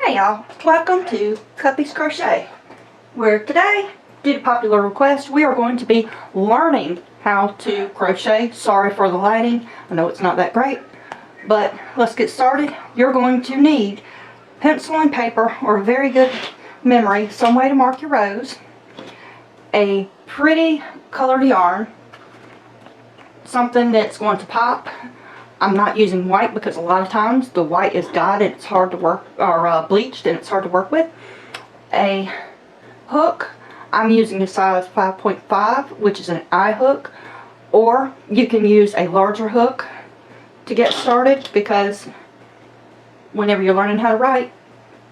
Hey y'all, welcome to Cuppy's Crochet, where today, due to popular request, we are going to be learning how to crochet. Sorry for the lighting, I know it's not that great, but let's get started. You're going to need pencil and paper, or a very good memory, some way to mark your rows, a pretty colored yarn, something that's going to pop. I'm not using white because a lot of times the white is dyed and it's hard to work, or bleached and it's hard to work with. A hook. I'm using a size 5.5, which is an eye hook, or you can use a larger hook to get started, because whenever you're learning how to write,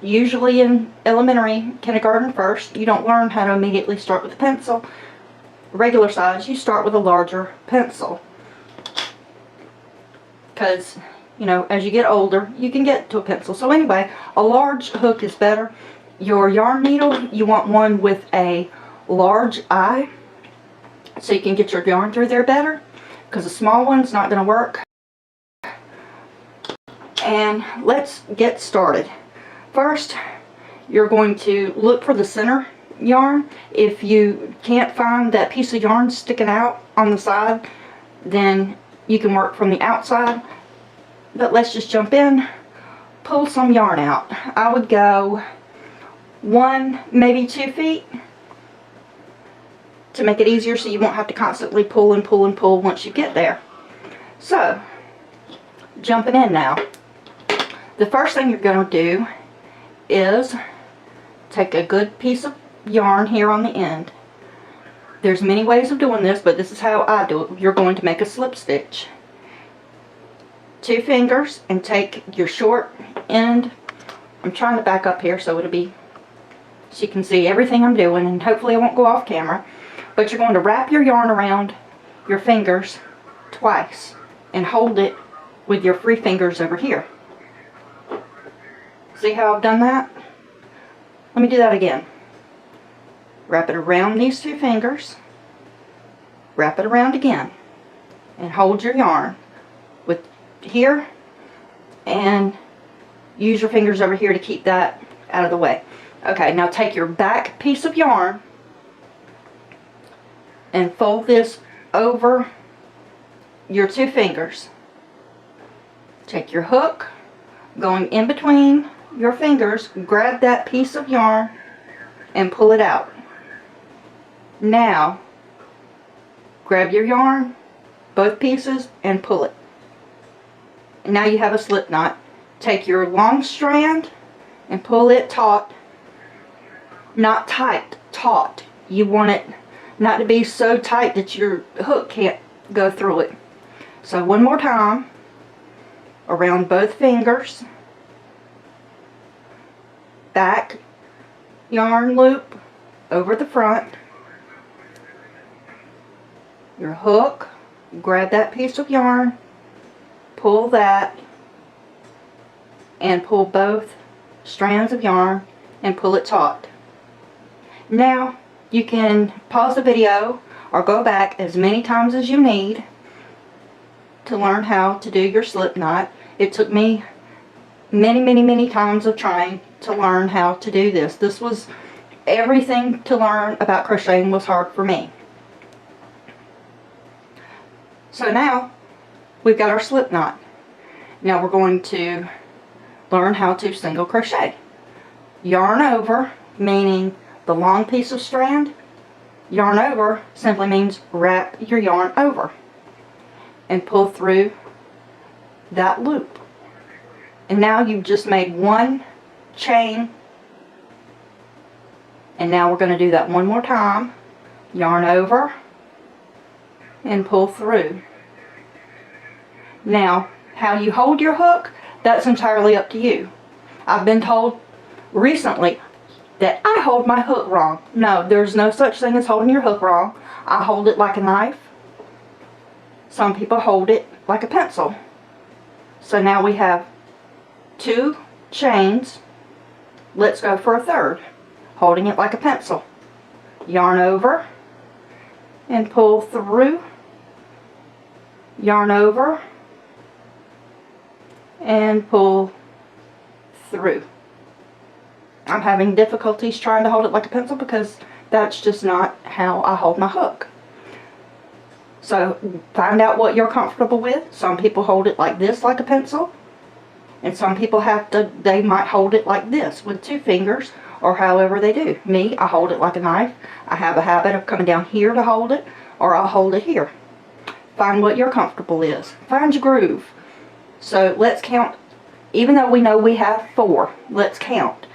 usually in elementary, kindergarten first, you don't learn how to immediately start with a pencil. Regular size, you start with a larger pencil. Because, you know, as you get older, you can get to a pencil. So anyway, a large hook is better. Your yarn needle, you want one with a large eye, so you can get your yarn through there better, because a small one's not going to work. And let's get started. First, you're going to look for the center yarn. If you can't find that piece of yarn sticking out on the side, then you can work from the outside. But let's just jump in, pull some yarn out. I would go 1, maybe 2 feet to make it easier, so you won't have to constantly pull and pull and pull once you get there. So, jumping in now. The first thing you're going to do is take a good piece of yarn here on the end. There's many ways of doing this, but this is how I do it. You're going to make a slip stitch. 2 fingers, and take your short end. I'm trying to back up here so it'll be, so you can see everything I'm doing, and hopefully I won't go off camera. But you're going to wrap your yarn around your fingers twice and hold it with your free fingers over here. See how I've done that? Let me do that again. Wrap it around these 2 fingers, wrap it around again, and hold your yarn with here, and use your fingers over here to keep that out of the way. Okay, now take your back piece of yarn and fold this over your 2 fingers. Take your hook, going in between your fingers, grab that piece of yarn and pull it out. Now, grab your yarn, both pieces, and pull it. And now you have a slip knot. Take your long strand and pull it taut. Not tight, taut. You want it not to be so tight that your hook can't go through it. So one more time, around both fingers, back yarn loop over the front, your hook, grab that piece of yarn, pull that, and pull both strands of yarn and pull it taut. Now you can pause the video or go back as many times as you need to learn how to do your slip knot. It took me many times of trying to learn how to do this. This was everything to learn about crocheting was hard for me. So now we've got our slip knot. Now we're going to learn how to single crochet. Yarn over, meaning the long piece of strand. Yarn over simply means wrap your yarn over and pull through that loop. And now you've just made 1 chain. And now we're going to do that one more time. Yarn over and pull through. Now, how you hold your hook, that's entirely up to you. I've been told recently that I hold my hook wrong. No, there's no such thing as holding your hook wrong. I hold it like a knife. Some people hold it like a pencil. So now we have 2 chains. Let's go for a third. Holding it like a pencil. Yarn over and pull through. Yarn over and pull through. I'm having difficulties trying to hold it like a pencil because that's just not how I hold my hook. So find out what you're comfortable with. Some people hold it like this, like a pencil. And some people they might hold it like this with 2 fingers, or however they do. Me, I hold it like a knife. I have a habit of coming down here to hold it, or I'll hold it here. Find what your comfortable is. Find your groove. So let's count. Even though we know we have 4, let's count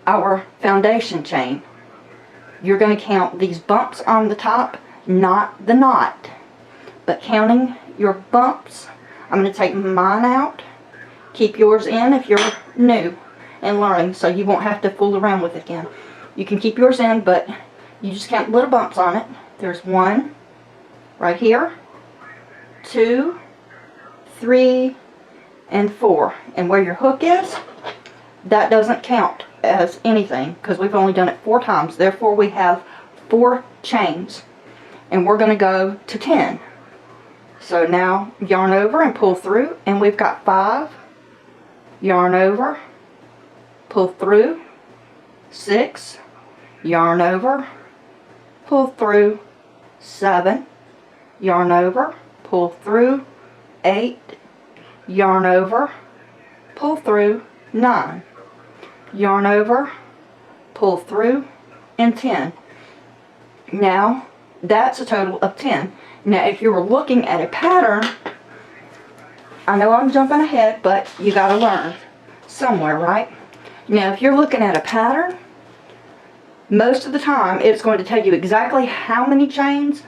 our foundation chain. You're going to count these bumps on the top, not the knot, but counting your bumps. I'm going to take mine out. Keep yours in if you're new and learning, so you won't have to fool around with it again. You can keep yours in, but you just count little bumps on it. There's 1 right here, 2, 3, and 4. And where your hook is, that doesn't count as anything because we've only done it 4 times. Therefore, we have 4 chains, and we're going to go to 10. So now yarn over and pull through, and we've got 5. Yarn over, pull through, 6, yarn over, pull through, 7, yarn over, pull through, 8, yarn over, pull through, 9, yarn over, pull through, and 10. Now that's a total of 10. Now if you were looking at a pattern, I know I'm jumping ahead, but you got to learn somewhere, right? Now, if you're looking at a pattern, most of the time it's going to tell you exactly how many chains,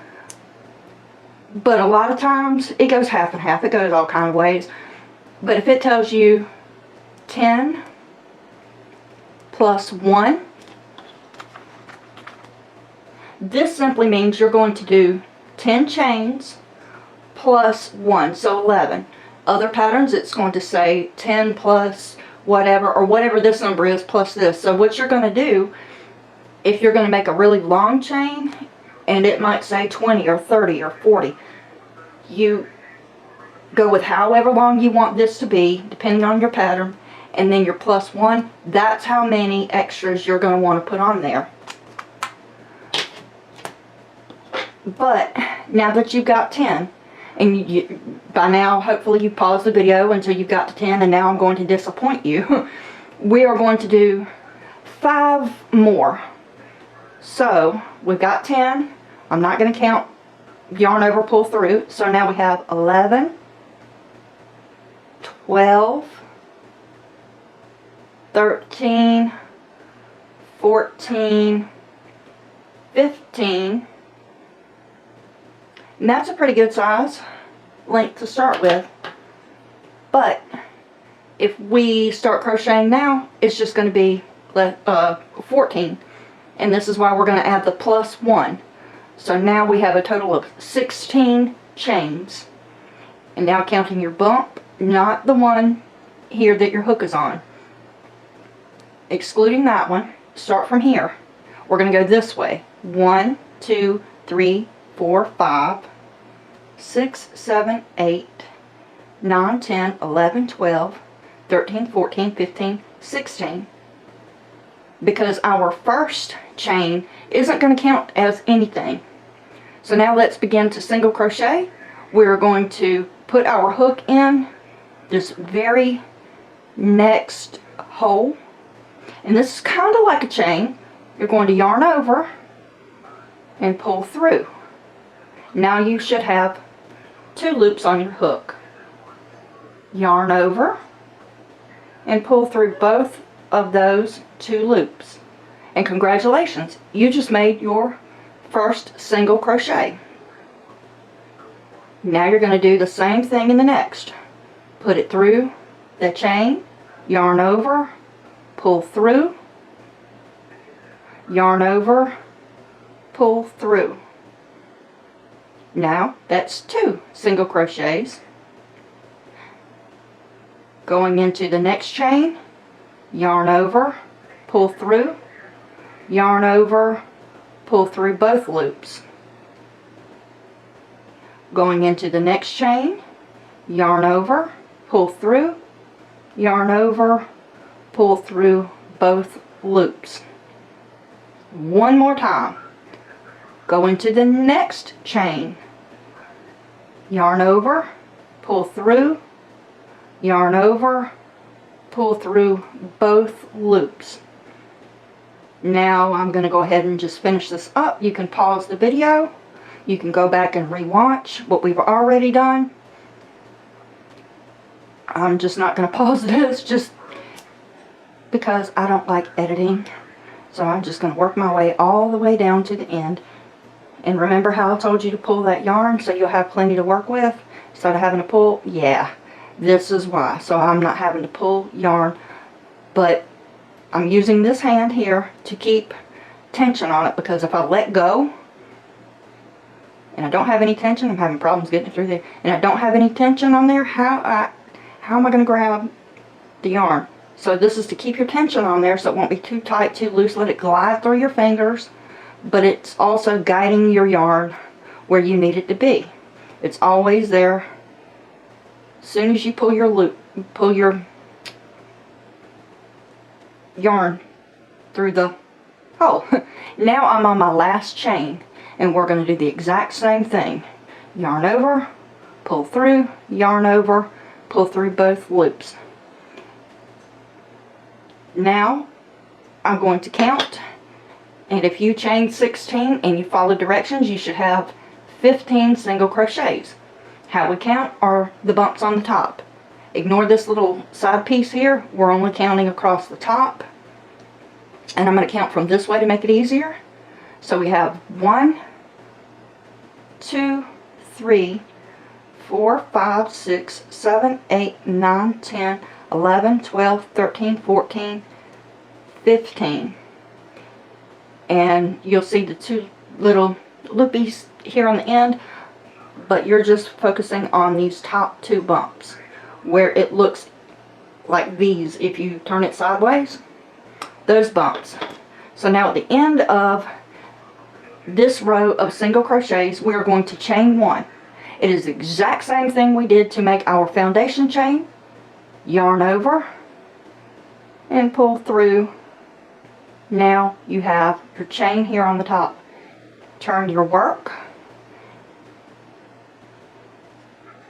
but a lot of times it goes half and half. It goes all kind of ways. But if it tells you 10 plus 1, this simply means you're going to do 10 chains plus 1, so 11. Other patterns, it's going to say 10 plus whatever, or whatever this number is plus this. So what you're going to do, if you're going to make a really long chain, and it might say 20 or 30 or 40, you go with however long you want this to be, depending on your pattern, and then your plus 1, that's how many extras you're going to want to put on there. But now that you've got 10, and by now, hopefully you paused the video until you got to 10, and now I'm going to disappoint you. We are going to do 5 more. So, we've got 10. I'm not going to count yarn over, pull through. So now we have 11, 12, 13, 14, 15, and that's a pretty good size length to start with. But if we start crocheting now, it's just going to be 14. And this is why we're going to add the plus 1. So now we have a total of 16 chains. And now counting your bump, not the one here that your hook is on. Excluding that one, start from here. We're going to go this way. 1, 2, 3, 4, 5, 6, 7, 8, 9, 10, 11, 12, 13, 14, 15, 16. Because our first chain isn't going to count as anything. So now let's begin to single crochet. We're going to put our hook in this very next hole. And this is kind of like a chain. You're going to yarn over and pull through. Now you should have 2 loops on your hook. Yarn over and pull through both of those 2 loops. And congratulations, you just made your first single crochet. Now you're going to do the same thing in the next. Put it through the chain, yarn over, pull through, yarn over, pull through. Now that's 2 single crochets. Going into the next chain, yarn over, pull through, yarn over, pull through both loops. Going into the next chain, yarn over, pull through, yarn over, pull through both loops. One more time. Go into the next chain. Yarn over, pull through, yarn over, pull through both loops. Now I'm going to go ahead and just finish this up. You can pause the video. You can go back and rewatch what we've already done. I'm just not going to pause this just because I don't like editing. So I'm just going to work my way all the way down to the end. And remember how I told you to pull that yarn so you'll have plenty to work with instead of having to pull? Yeah, this is why. So I'm not having to pull yarn, but I'm using this hand here to keep tension on it, because if I let go and I don't have any tension, I'm having problems getting it through there, and I don't have any tension on there, how am I going to grab the yarn? So this is to keep your tension on there so it won't be too tight, too loose. Let it glide through your fingers, but it's also guiding your yarn where you need it to be. It's always there. As soon as you pull your loop, pull your yarn through the hole. Now I'm on my last chain, and we're going to do the exact same thing. Yarn over, pull through, yarn over, pull through both loops. Now I'm going to count, and if you chain 16 and you follow directions, you should have 15 single crochets. How we count are the bumps on the top. Ignore this little side piece here. We're only counting across the top, and I'm going to count from this way to make it easier. So we have 1, 2, 3, 4, 5, 6, 7, 8, 9, 10, 11, 12, 13, 14, 15. And you'll see the two little loopies here on the end, but you're just focusing on these top two bumps where it looks like these if you turn it sideways. Those bumps. So now at the end of this row of single crochets, we are going to chain 1. It is the exact same thing we did to make our foundation chain. Yarn over and pull through. Now you have your chain here on the top. Turn your work,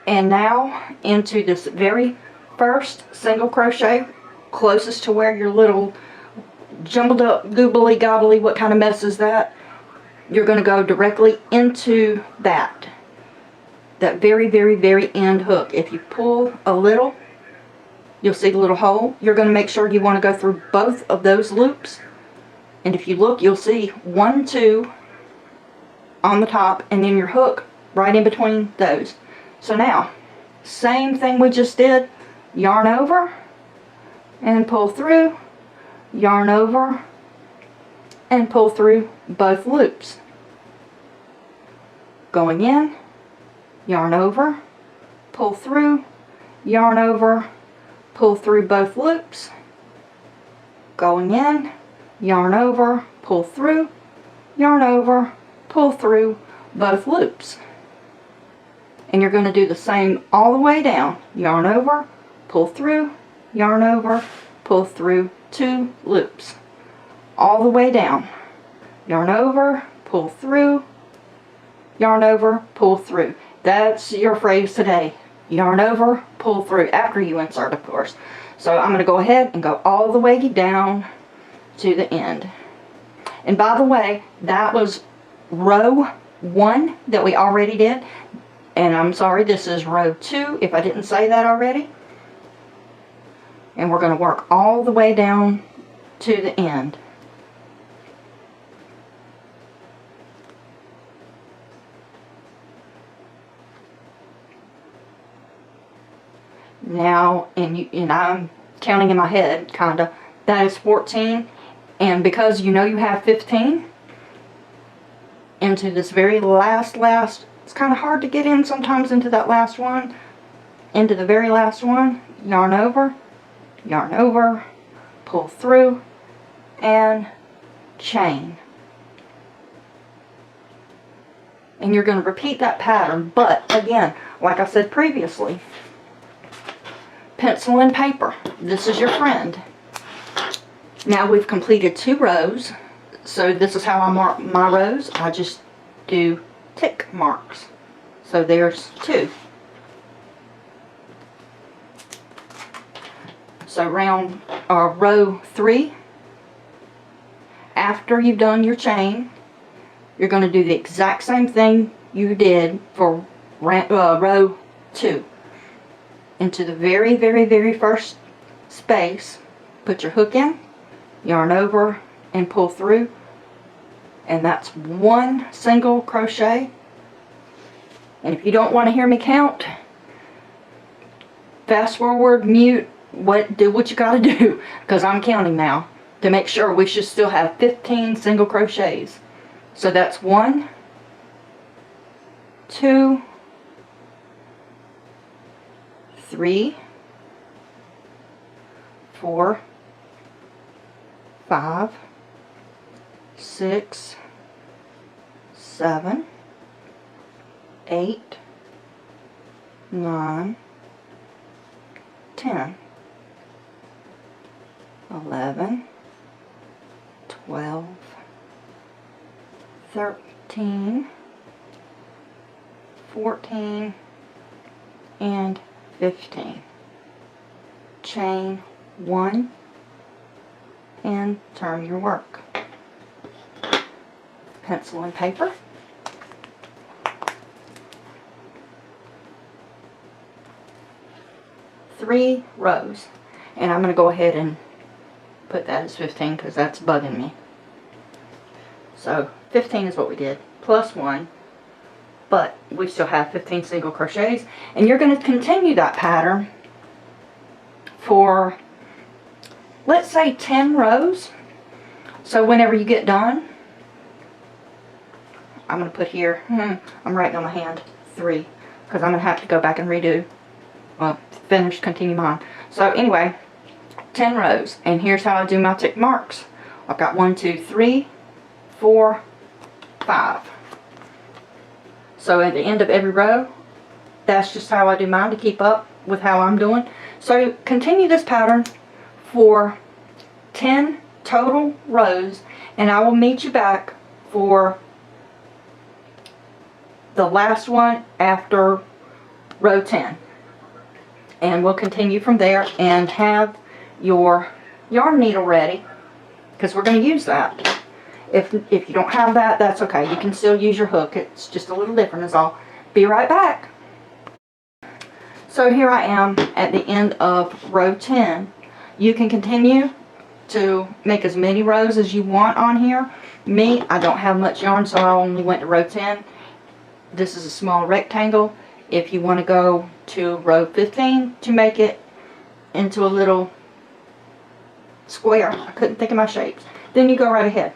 and now into this very first single crochet closest to where your little jumbled up goobly gobbly, what kind of mess is that? You're going to go directly into that very, very, very end hook. If you pull a little, you'll see the little hole. You're going to make sure you want to go through both of those loops. And if you look, you'll see 1, 2 on the top, and then your hook right in between those. So now, same thing we just did. Yarn over and pull through. Yarn over and pull through both loops. Going in, yarn over, pull through, yarn over, pull through both loops. Going in, yarn over, pull through, yarn over, pull through both loops. And you're going to do the same all the way down. Yarn over, pull through, yarn over, pull through 2 loops. All the way down. Yarn over, pull through, yarn over, pull through. That's your phrase today. Yarn over, pull through, after you insert, of course. So I'm going to go ahead and go all the way down to the end. And by the way, that was row 1 that we already did. And I'm sorry, this is row 2 if I didn't say that already. And we're going to work all the way down to the end. Now, and I'm counting in my head, kinda, that is 14. And because you know you have 15, into this very last, it's kind of hard to get in sometimes into that last one, into the very last one, yarn over, pull through, and chain. And you're going to repeat that pattern, but again, like I said previously, pencil and paper, this is your friend. Now we've completed 2 rows. So this is how I mark my rows. I just do tick marks. So there's 2. So row 3, after you've done your chain, you're going to do the exact same thing you did for row 2. Into the very, very, very first space, put your hook in, yarn over, and pull through. And that's 1 single crochet. And if you don't want to hear me count, fast forward, mute, do what you gotta do, because I'm counting now to make sure we should still have 15 single crochets. So that's 1, 2, 3, 4, 5, 6, 7, 8, 9, 10, 11, 12, 13, 14, and 15. Chain 1 and turn your work. Pencil and paper. Three rows, and I'm going to go ahead and put that as 15 because that's bugging me. So 15 is what we did, plus 1, but we still have 15 single crochets, and you're going to continue that pattern for, let's say, 10 rows. So whenever you get done, I'm going to put here, I'm writing on my hand, 3, because I'm going to have to go back and redo, well, finish, continue mine. So anyway, 10 rows, and here's how I do my tick marks. I've got 1, 2, 3, 4, 5. So at the end of every row, that's just how I do mine to keep up with how I'm doing. So continue this pattern for 10 total rows, and I will meet you back for the last one after row 10. And we'll continue from there and have your yarn needle ready, because we're going to use that. If you don't have that, that's okay. You can still use your hook. It's just a little different is all. Be right back. So here I am at the end of row 10. You can continue to make as many rows as you want on here. Me, I don't have much yarn, so I only went to row 10. This is a small rectangle. If you want to go to row 15 to make it into a little square, I couldn't think of my shapes, then you go right ahead.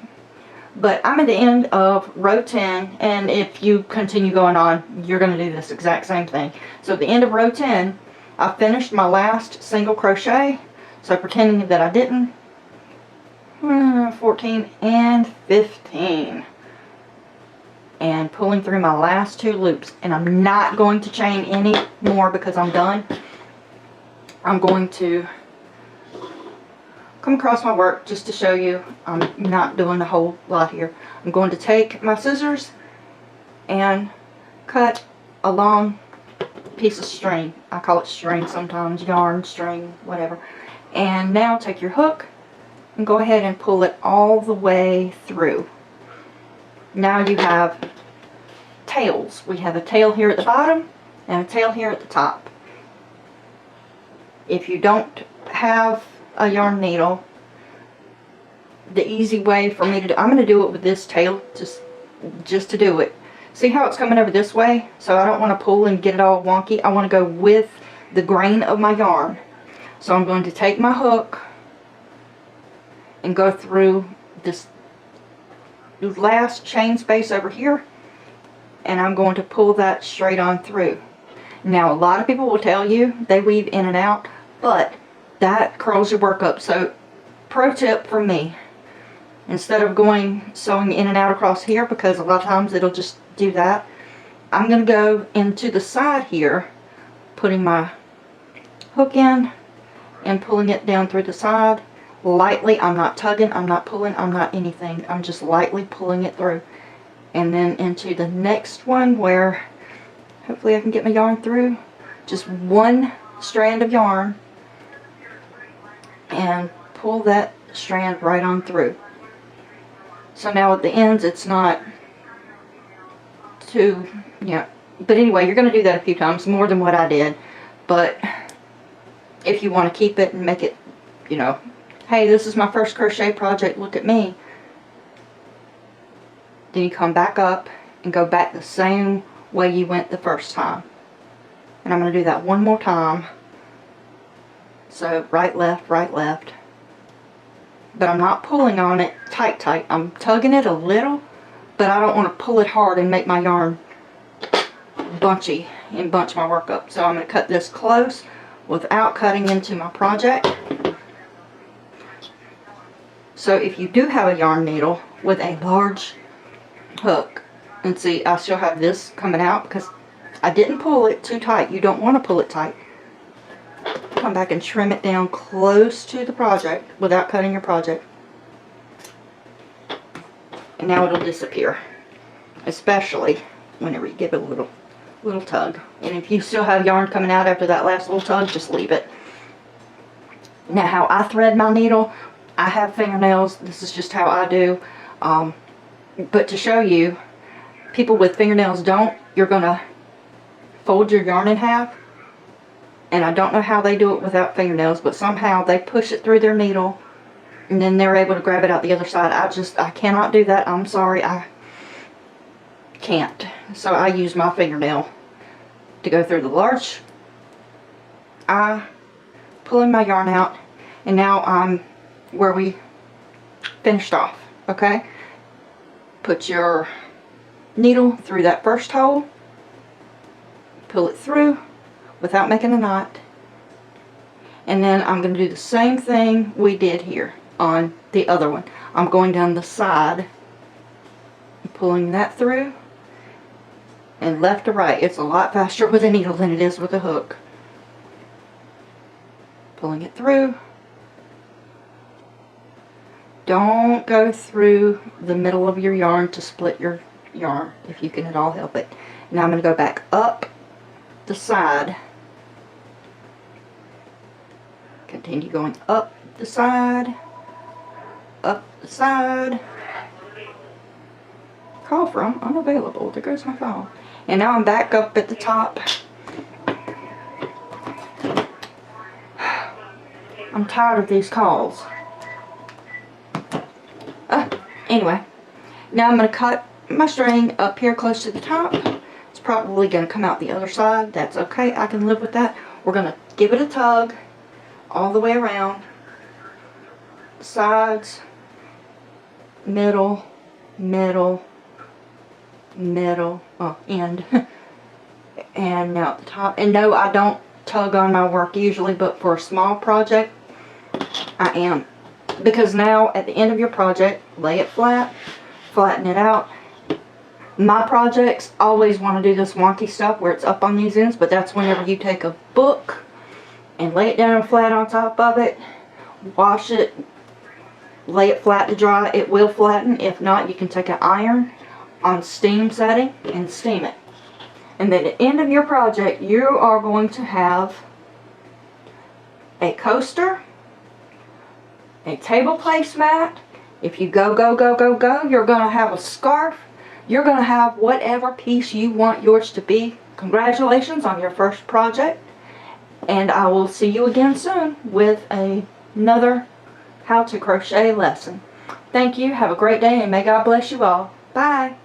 But I'm at the end of row 10, and if you continue going on, you're going to do this exact same thing. So at the end of row 10, I finished my last single crochet. So pretending that I didn't, 14 and 15. And pulling through my last 2 loops. And I'm not going to chain any more because I'm done. I'm going to come across my work just to show you I'm not doing a whole lot here. I'm going to take my scissors and cut a long piece of string. I call it string sometimes, yarn, string, whatever. And now take your hook and go ahead and pull it all the way through. Now you have tails. We have a tail here at the bottom and a tail here at the top. If you don't have a yarn needle, the easy way for me to do, I'm going to do it with this tail just to do it. See how it's coming over this way? So I don't want to pull and get it all wonky. I want to go with the grain of my yarn. So I'm going to take my hook and go through this last chain space over here, and I'm going to pull that straight on through. Now a lot of people will tell you they weave in and out, but that curls your work up. So pro tip from me, instead of sewing in and out across here, because a lot of times it'll just do that, I'm going to go into the side here, putting my hook in and pulling it down through the side, lightly. I'm not tugging, I'm not pulling, I'm not anything. I'm just lightly pulling it through. And then into the next one where hopefully I can get my yarn through. Just one strand of yarn and pull that strand right on through. So now at the ends it's not too, yeah. But anyway, you're going to do that a few times, more than what I did. But if you want to keep it and make it, you know, hey, this is my first crochet project, look at me. Then you come back up and go back the same way you went the first time. And I'm going to do that one more time. So right, left, right, left. But I'm not pulling on it tight, tight. I'm tugging it a little, but I don't want to pull it hard and make my yarn bunchy and bunch my work up. So I'm going to cut this close without cutting into my project. So if you do have a yarn needle with a large hook, and see, I still have this coming out because I didn't pull it too tight. You don't want to pull it tight. Come back and trim it down close to the project without cutting your project. And now it'll disappear. Especially whenever you give it a little tug. And if you still have yarn coming out after that last little tug, just leave it. Now how I thread my needle, I have fingernails. This is just how I do. But to show you, people with fingernails don't. You're going to fold your yarn in half. And I don't know how they do it without fingernails, but somehow they push it through their needle and then they're able to grab it out the other side. I cannot do that. I'm sorry, I can't. So I use my fingernail to go through the large eye, pulling my yarn out, and now I'm where we finished off, okay? Put your needle through that first hole, pull it through without making a knot, and then I'm going to do the same thing we did here on the other one. I'm going down the side, pulling that through, and left to right. It's a lot faster with a needle than it is with a hook. Pulling it through. Don't go through the middle of your yarn to split your yarn if you can at all help it. Now I'm going to go back up the side. Continue going up the side, up the side. Call from unavailable. There goes my phone. And now I'm back up at the top. I'm tired of these calls. Anyway, now I'm going to cut my string up here close to the top. It's probably going to come out the other side. That's okay. I can live with that. We're going to give it a tug all the way around. Sides, middle, middle, middle, end. And now at the top. And no, I don't tug on my work usually, but for a small project, I am. Because now at the end of your project, lay it flat, flatten it out. My projects always want to do this wonky stuff where it's up on these ends, but that's whenever you take a book and lay it down flat on top of it, wash it, lay it flat to dry. It will flatten. If not, you can take an iron on steam setting and steam it. And then at the end of your project, you are going to have a coaster, a table placemat. If you go, you're going to have a scarf. You're going to have whatever piece you want yours to be. Congratulations on your first project. And I will see you again soon with another how to crochet lesson. Thank you. Have a great day and may God bless you all. Bye.